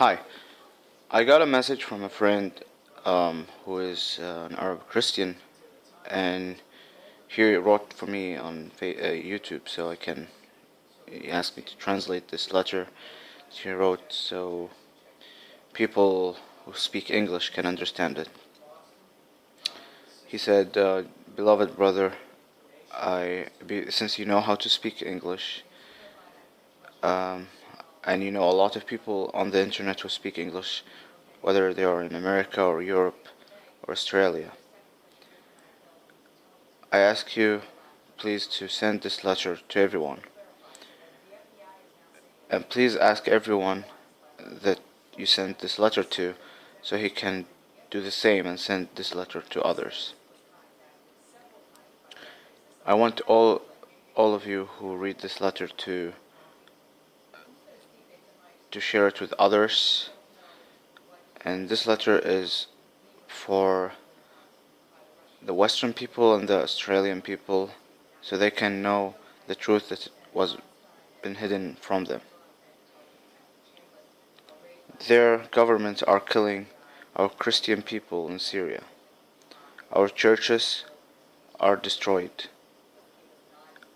Hi, I got a message from a friend who is an Arab Christian, and he wrote for me on YouTube, so I can. He asked me to translate this letter he wrote so people who speak English can understand it. He said, "Beloved brother, since you know how to speak English, um, and you know a lot of people on the internet who speak English, whether they are in America or Europe or Australia. I ask you, please, to send this letter to everyone. And please ask everyone that you send this letter to so he can do the same and send this letter to others. I want all of you who read this letter to share it with others. And this letter is for the Western people and the Australian people so they can know the truth that was been hidden from them. Their governments are killing our Christian people in Syria. Our churches are destroyed.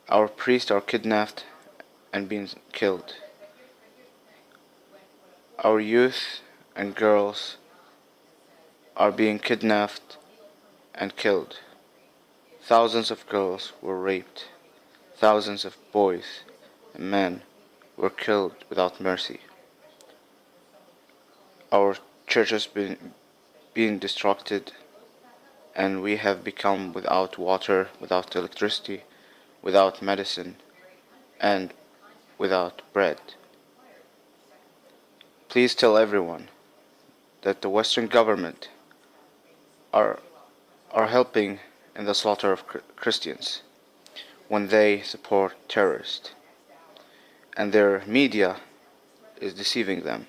Our priests are kidnapped and being killed. Our youth and girls are being kidnapped and killed. Thousands of girls were raped. Thousands of boys and men were killed without mercy. Our churches being destructed, and we have become without water, without electricity, without medicine, and without bread. Please tell everyone that the Western government are helping in the slaughter of Christians when they support terrorists, and their media is deceiving them.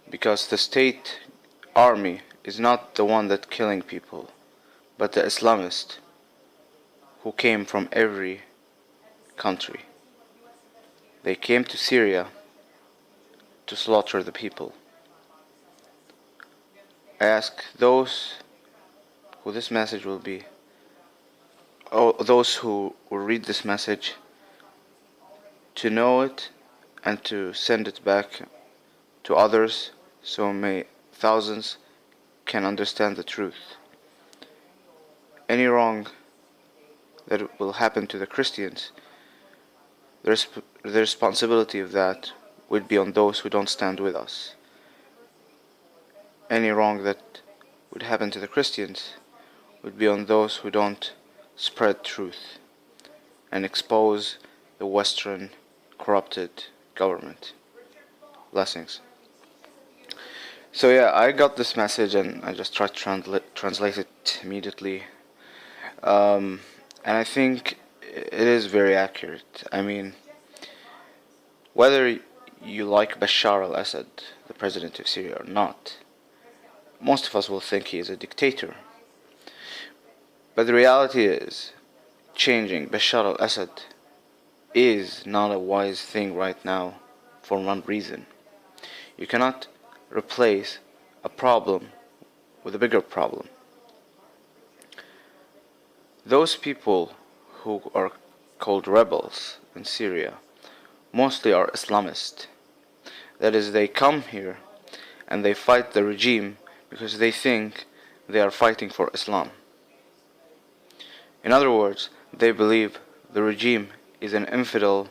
Because the state army is not the one that's killing people, but the Islamists who came from every country. They came to Syria to slaughter the people. I ask those who this message will be, those who will read this message, to know it and to send it back to others so may thousands can understand the truth. Any wrong that will happen to the Christians, the responsibility of that would be on those who don't stand with us. Any wrong that would happen to the Christians would be on those who don't spread truth and expose the Western corrupted government. Blessings. So yeah, I got this message and I just tried to translate it immediately. And I think it is very accurate. I mean, whether you like Bashar al-Assad, the president of Syria, or not, most of us will think he is a dictator. But the reality is, changing Bashar al-Assad is not a wise thing right now for one reason. You cannot replace a problem with a bigger problem. Those people who are called rebels in Syria mostly are Islamist. That is, they come here and they fight the regime because they think they are fighting for Islam. In other words, they believe the regime is an infidel,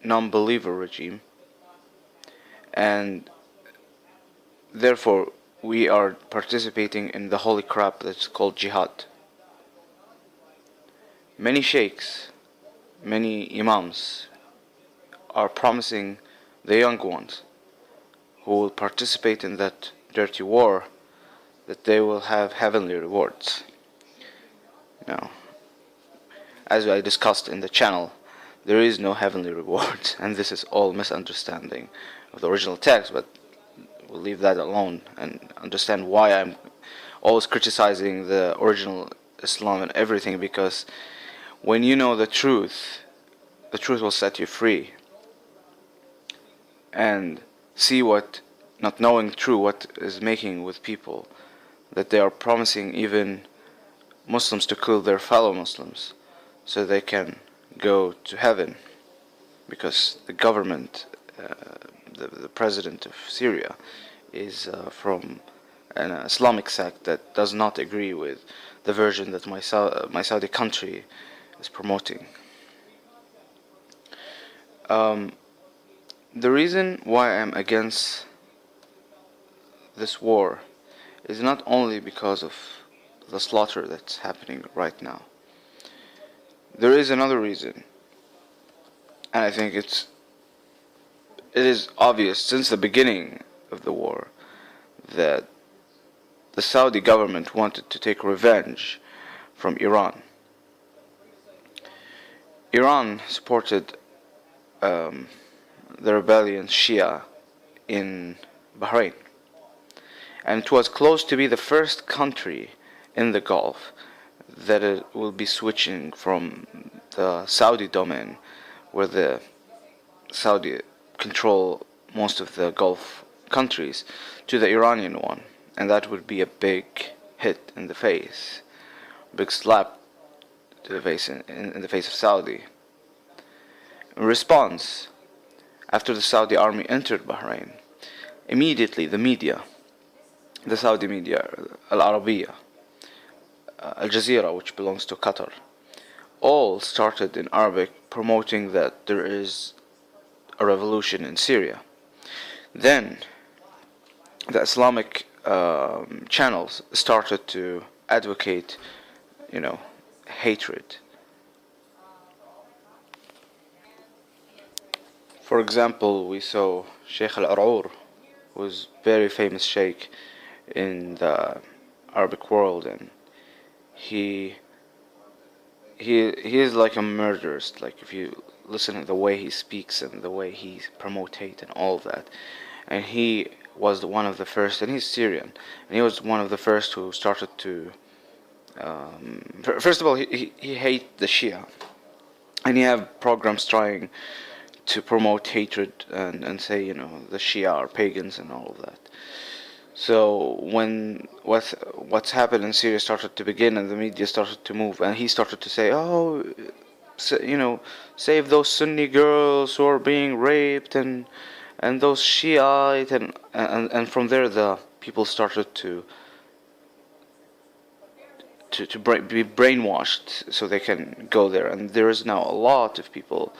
non-believer regime, and therefore we are participating in the holy crap that's called jihad. Many sheikhs, many imams are promising the young ones who will participate in that dirty war that they will have heavenly rewards. Now, as I discussed in the channel, there is no heavenly reward, and this is all misunderstanding of the original text, but we'll leave that alone and understand why I'm always criticizing the original Islam and everything, because when you know the truth will set you free. and see what, not knowing true what is making with people, that they are promising even Muslims to kill their fellow Muslims so they can go to heaven, because the government, the president of Syria, is from an Islamic sect that does not agree with the version that my Saudi country is promoting. The reason why I'm against this war is not only because of the slaughter that's happening right now. There is another reason, and I think it is obvious since the beginning of the war that the Saudi government wanted to take revenge from Iran. Iran supported the rebellion Shia in Bahrain, and it was close to be the first country in the Gulf that it will be switching from the Saudi domain, where the Saudi control most of the Gulf countries, to the Iranian one, and that would be a big hit in the face, big slap to the face in the face of Saudi. In response, after the Saudi army entered Bahrain, immediately the media, the Saudi media, Al Arabiya, Al Jazeera, which belongs to Qatar, all started in Arabic promoting that there is a revolution in Syria. Then the Islamic channels started to advocate, hatred. For example, we saw Sheikh Al-Ar'ur, who was very famous sheikh in the Arabic world, and he is like a murderist. Like, if you listen to the way he speaks and the way he promotes hate and all of that, and he was one of the first, and he's Syrian, and he was one of the first who started to first of all, he hate the Shia, and he have programs trying to promote hatred and say, the Shia are pagans and all of that. So when what's happened in Syria started to begin, and the media started to move, and he started to say, save those Sunni girls who are being raped, and those Shiite, and from there the people started to be brainwashed so they can go there. And there is now a lot of people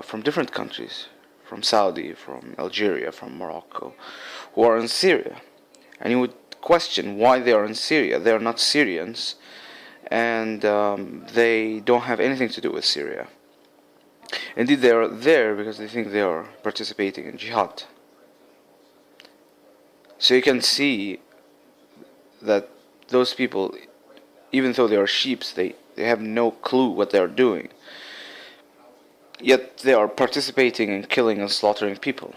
from different countries, from Saudi, from Algeria, from Morocco, who are in Syria. And you would question why they are in Syria. They are not Syrians, and they don't have anything to do with Syria. Indeed, they are there because they think they are participating in jihad. So you can see that those people, even though they are sheeps, they have no clue what they are doing. Yet they are participating in killing and slaughtering people.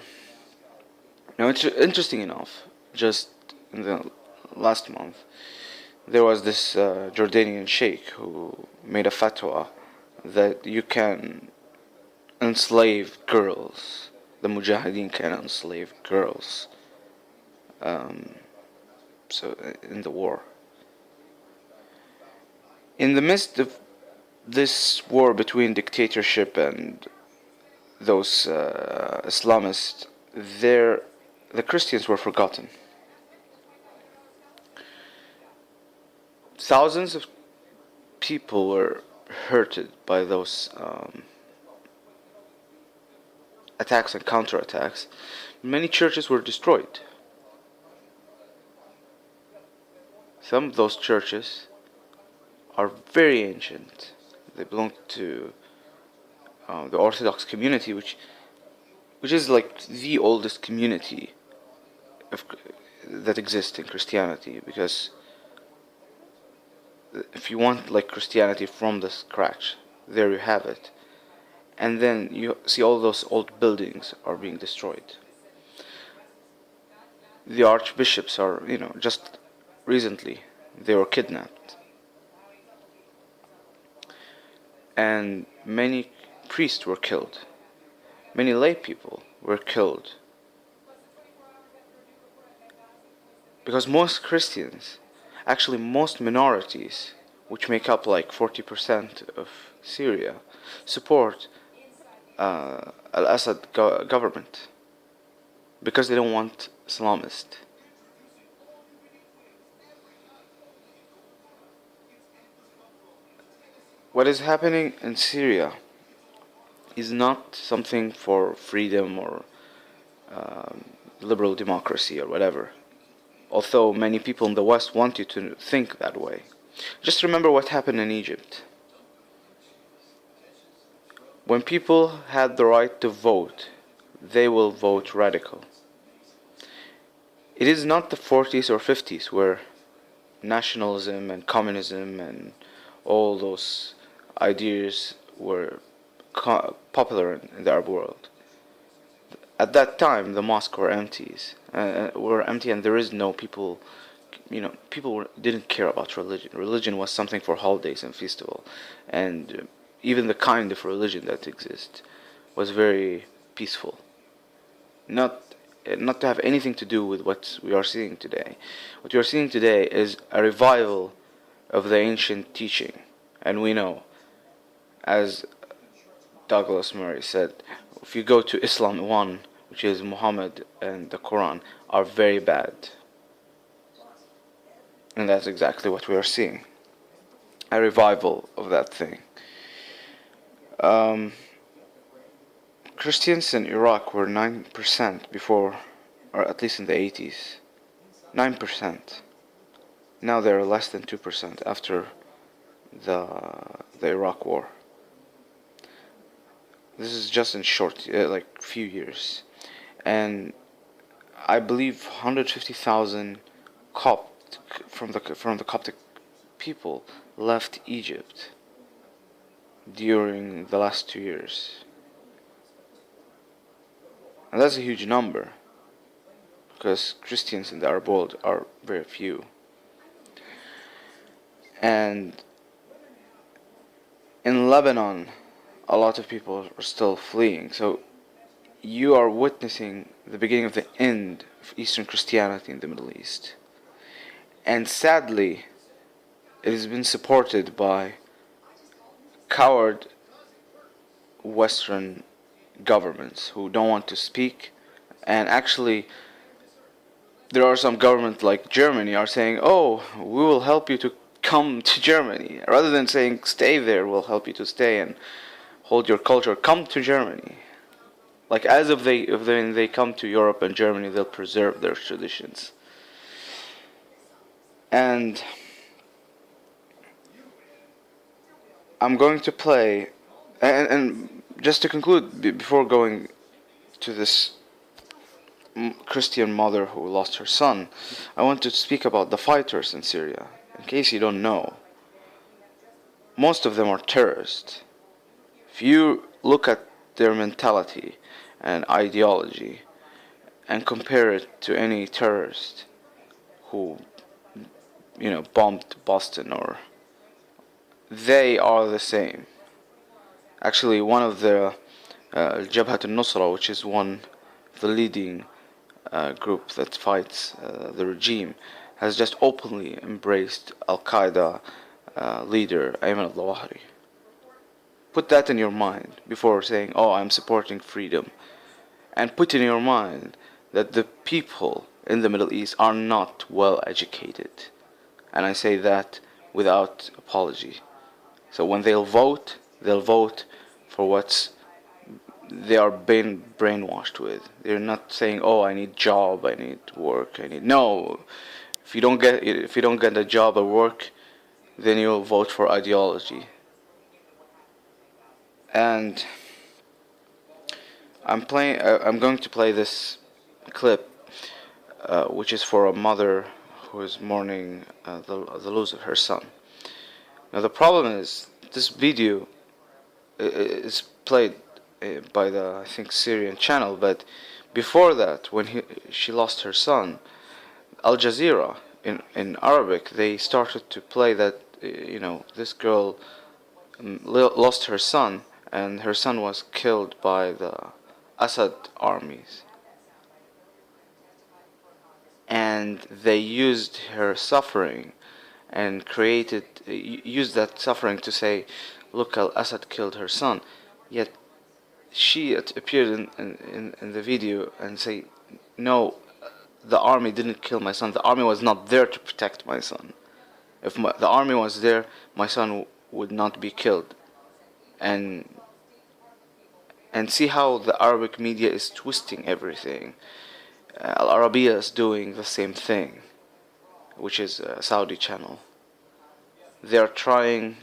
Now, interesting enough, just in the last month, there was this Jordanian sheikh who made a fatwa that you can enslave girls. The Mujahideen can enslave girls. So in the war. In the midst of this war between dictatorship and those Islamists, the Christians were forgotten. Thousands of people were hurted by those attacks and counterattacks. Many churches were destroyed. Some of those churches are very ancient. They belong to the Orthodox community, which is like the oldest community that exists in Christianity. Because if you want like Christianity from the scratch, there you have it. And then you see all those old buildings are being destroyed. The archbishops are, just recently they were kidnapped. And many priests were killed. Many lay people were killed because most Christians, actually most minorities, which make up like 40% of Syria, support Al-Assad government because they don't want Islamist. What is happening in Syria is not something for freedom or um, liberal democracy or whatever. Although many people in the West want you to think that way. Just remember what happened in Egypt. When people had the right to vote, they will vote radical. It is not the 40s or 50s where nationalism and communism and all those ideas were popular in the Arab world. At that time, the mosques were empty, and there is no people. People didn't care about religion. Religion was something for holidays and festival, and even the kind of religion that exists was very peaceful. Not to have anything to do with what we are seeing today. What we are seeing today is a revival of the ancient teaching, and we know, as Douglas Murray said, if you go to Islam 1, which is Muhammad and the Quran, are very bad. And that's exactly what we are seeing. A revival of that thing. Christians in Iraq were 9% before, or at least in the 80s. 9%. Now they're less than 2% after the Iraq war. This is just in short, like few years. And I believe 150,000 from the Coptic people left Egypt during the last 2 years. And that's a huge number, because Christians in the Arab world are very few. And in Lebanon, a lot of people are still fleeing. So you are witnessing the beginning of the end of Eastern Christianity in the Middle East. And sadly, it has been supported by coward Western governments who don't want to speak. And actually, there are some governments like Germany are saying, oh, we will help you to come to Germany. Rather than saying, stay there, we'll help you to stay and hold your culture, come to Germany. Like as if they come to Europe and Germany, they'll preserve their traditions. And I'm going to play, and just to conclude, before going to this Christian mother who lost her son, I want to speak about the fighters in Syria. In case you don't know, most of them are terrorists. If you look at their mentality and ideology and compare it to any terrorist who, bombed Boston, or they are the same. Actually, one of the Jabhat al-Nusra, which is the leading group that fights the regime, has just openly embraced Al-Qaeda leader Ayman al-Zawahiri. Put that in your mind before saying, oh, I'm supporting freedom. And put in your mind that the people in the Middle East are not well educated. And I say that without apology. So when they'll vote for what they are being brainwashed with. They're not saying, oh, I need job, I need work, No. If you don't get a job or work, then you'll vote for ideology. And I'm going to play this clip, which is for a mother who is mourning the loss of her son. Now the problem is, this video is played by the, I think, Syrian channel, but before that, when she lost her son, Al Jazeera in Arabic, they started to play that this girl lost her son, and her son was killed by the Assad armies, and they used her suffering and used that suffering to say, look, al-Assad killed her son. Yet she appeared in the video and say, no, the army didn't kill my son. The army was not there to protect my son. If the army was there, my son would not be killed. And see how the Arabic media is twisting everything. Al Arabiya is doing the same thing, which is a Saudi channel. They are trying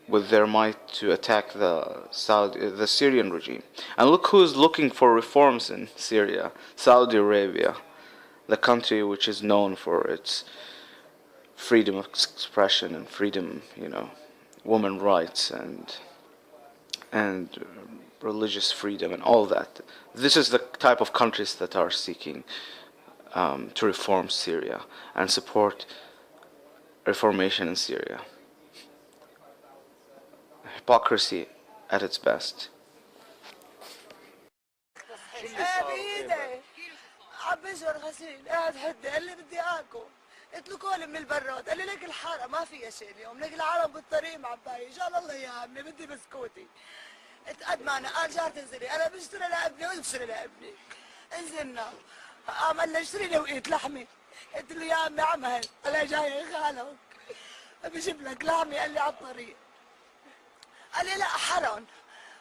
with their might to attack the Syrian regime. And look who's looking for reforms in Syria: Saudi Arabia, the country which is known for its freedom of expression and freedom, women rights and religious freedom and all that. This is the type of countries that are seeking to reform Syria and support reformation in Syria. Hypocrisy at its best. بشر غسيل قاعد حدي قال لي بدي اكل. قلت له كولي من البراد. قال لي لك الحاره ما فيها شيء اليوم، لك العالم بالطريق معبايه، ان شاء الله يا عمي بدي بسكوتي. قلت قد ما انا قال جار تنزلي، انا بشتري لابني وبشتري لابني. نزلنا قام قال لي اشتري لي وقيت لحمه. قلت له يا عمي عمل، انا جاي خالك بجيب لك لحمه. قال لي على الطريق. قال لي لا حرام.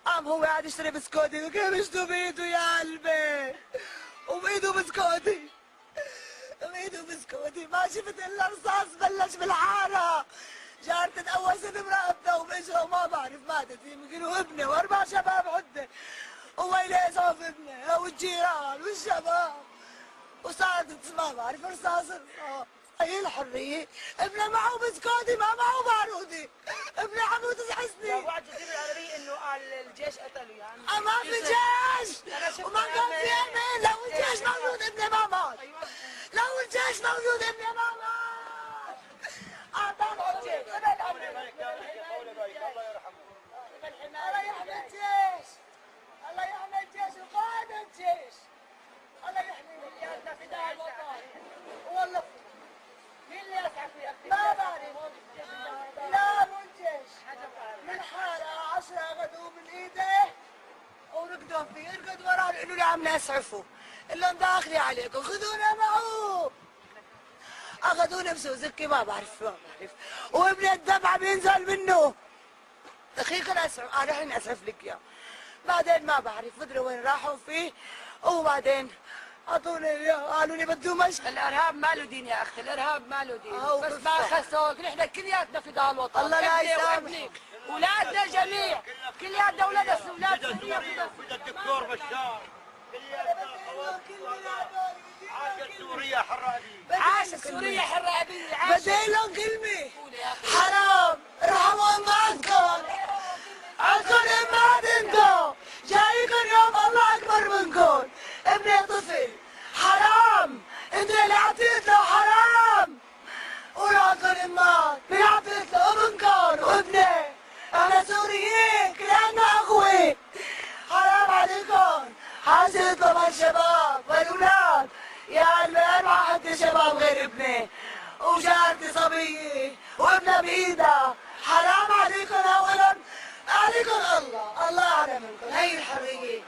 قام هو قاعد يشتري بسكوتي وكبشته بايده يا قلبي، وبايده بسكوتي، بايده بسكوتي. ما شفت الا رصاص بلش بالحاره. جارتي تقوست برقبتها وباجرها وما بعرف ماتت يمكن، وابني واربع شباب عده وويلي اسعف ابني والجيران والشباب، وصارت ما بعرف رصاص. هي الحريه. ابني معه بسكوتي ما معه بارودي. ابني عمود تحسني. لا وعد الجزيرة العربية انه قال الجيش قتله يعني. ما في جيش وما كان في امن. لو الجيش موجود ابني ما مات. لو الجيش موجود ابني ما مات. طلعوا الجيش. الله يحمي الجيش. الله يحمي الجيش وقائد الجيش. الله يحمي رجالنا فداء الوطن. والله مين اللي يسعى في اختي؟ ما بعرف. لا مو الجيش. من حالة 10 اخذوه من ايده وركضوا فيه، اركض وراه لانه اللي عم نسعفه. قال لهم داخلي عليكم خذونا معه. اخذونا بسوزكي ما بعرف. وابني الدمعة بينزل منه. دقيقة اسعف، انا الحين اسعف لك اياه. بعدين ما بعرف مدري وين راحوا فيه، وبعدين اعطوني اياه قالوا لي بده مشي. الارهاب ما له دين يا اختي، الارهاب ما له دين، بس ما خسوك، نحن كلياتنا فداء الوطن. الله لا يسامحك. اولادنا جميع، كلياتنا اولاد اولاد سوريا. فدا الدكتور بشار. عاشت سوريا حرابية. عاشت سوريا حرابية. بدي لهم كلمة. حرام ارحموا امهاتكم. عندكم امهات انتم. جايكم يوم الله اكبر منكم. ابني طفل حرام. انت اللي عطيت له حرام. وعندكم امهات مين عطيت له؟ ابنكم وابني. احنا سوريين كلنا اخوة. حرام عليكم. حاجة طبعا الشباب والأولاد. يا قلبي أنا ما حد شباب غير ابني، وجارتي صبية وابنها بإيدها. حرام عليكم أولا، عليكم الله، الله أعلم منكم. هي الحرية.